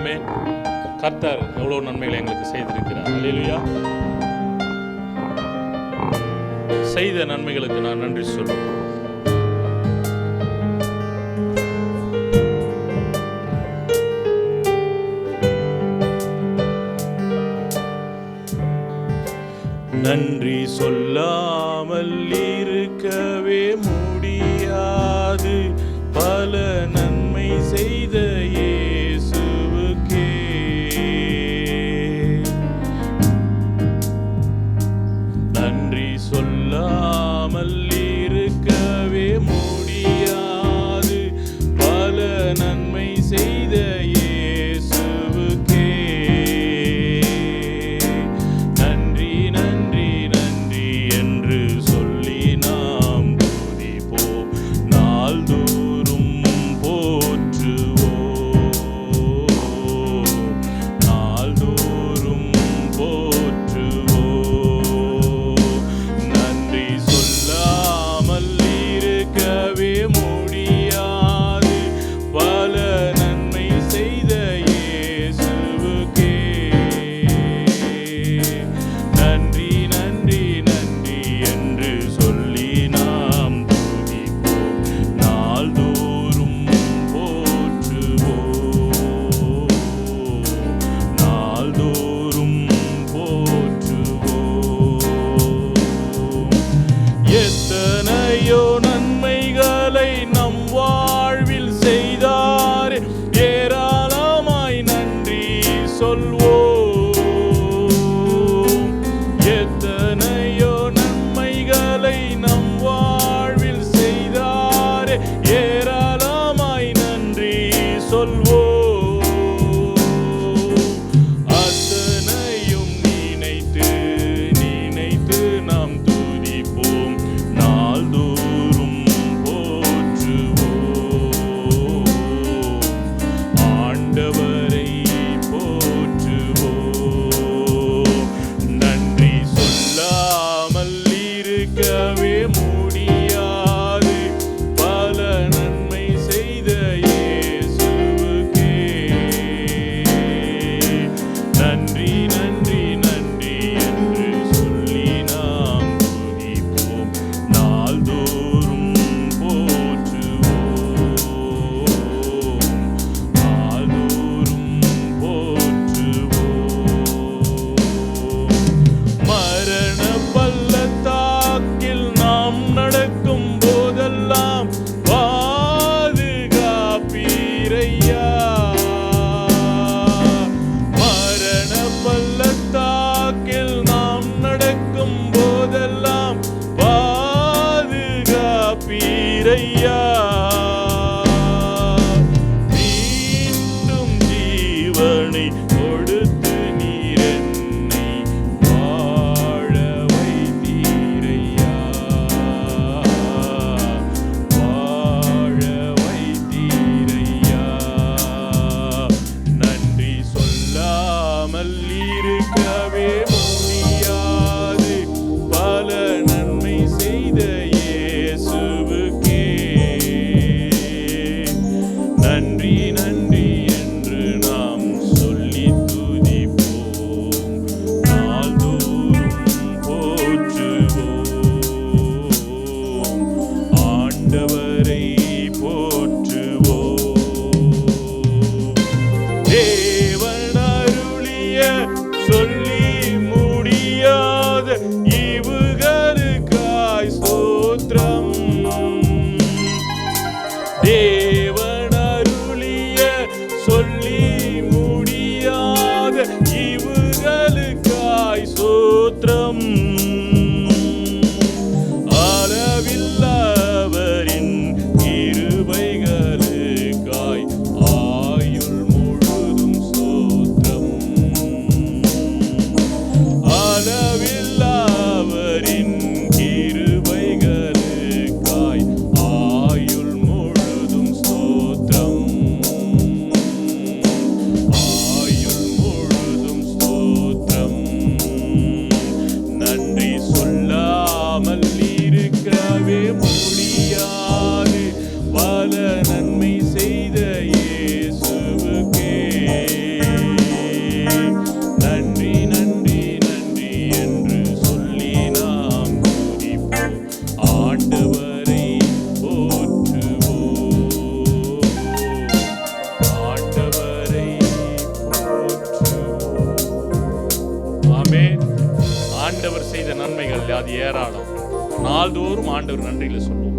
ஆமென். கர்த்தர் எவ்வளவு நன்மைகளை எங்களுக்கு செய்திருக்கிறார். அல்லேலூயா. செய்த நன்மைகளுக்கு நான் நன்றி சொல்லுவேன். நன்றி சொல்லாமல் இருக்கவே முடியாது, பல நன்மை செய்த இயேசுவுக்கே. நன்றி சொல்லாமல் இருக்கவே முடியாது, பல நன்மை செய்த இயேசுவுக்கே. நன்றி நன்றி நன்றி என்று சொல்லி நாம் துதிப்போம், நாள்தோறும் போற்றுவோம், நாள்தோறும் போற்றுவோம். நன்றி சொல்லாமல் இருக்கவே முடியாது, பல நன்மை செய்த இயேசுவுக்கே. நன்றி நன்றி நன்றி என்று சொல்லி நாம் துதிப்போம், நாள்தோறும் போற்றுவோம், நாள்தோறும் போற்றுவோம். எத்தனையோ நன்மைகளை நம் வாழ்வில் செய்தார், ஏராளமாய் நன்றி சொல்வோம். எத்தனையோ நன்மைகளை நம் வாழ்வில் செய்தார், ஏராளமாய் நன்றி சொல்வோம். அத்தனையும் நினைத்து நினைத்து நாம் துதிப்போம், நாள்தோறும் போற்றுவோம், ஆண்டவரை போற்றுவோம். நன்றி சொல்லாமல் இருக்கவே முடியாது, பல நன்மை செய்த இயேசுவுக்கே. நன்றி நன்றி நன்றி என்று சொல்லி நாம் துதிப்போம், நாள்தோறும் போற்றுவோம், நாள்தோறும் போற்றுவோம். மரண பள்ளத்தாக்கில் நாம் நடக்கும் போதெல்லாம் பாதுகாப்பீரையா. மரண பள்ளத்தாக்கில் நாம் நடக்கும் போதெல்லாம் பாதுகாப்பீரையா. மீண்டும் ஜீவனை கொடுத்து நீர் என்னை வாழ வைத்தீரையா, வாழ வைத்தீரையா. நன்றி சொல்லாமல் இருக்கவே முடியாது, பல நன்மை செய்த இயேசுவுக்கே. நன்றி நன்றி என்று நாம் சொல்லி துதிப்போம், நாள்தோறும் போற்றுவோம், ஆண்டவரை போற்றுவோம். தேவன் அருளிய சொல்லி முடியாத ஈவுகளுக்காய் ஸ்தோத்திரம். தேவன் அருளிய சொல்லி முடியாத ஈவுகளுக்காய் ஸ்தோத்திரம். அளவில்லவரின் கிருபைகளுக்காய் ஆயுள் முழுதும் ஸ்தோத்திரம். ஆண்டவர் செய்த நன்மைகள் அது ஏராளம். நாள்தோறும் ஆண்டவர் நன்றிகளை சொல்லுவோம்.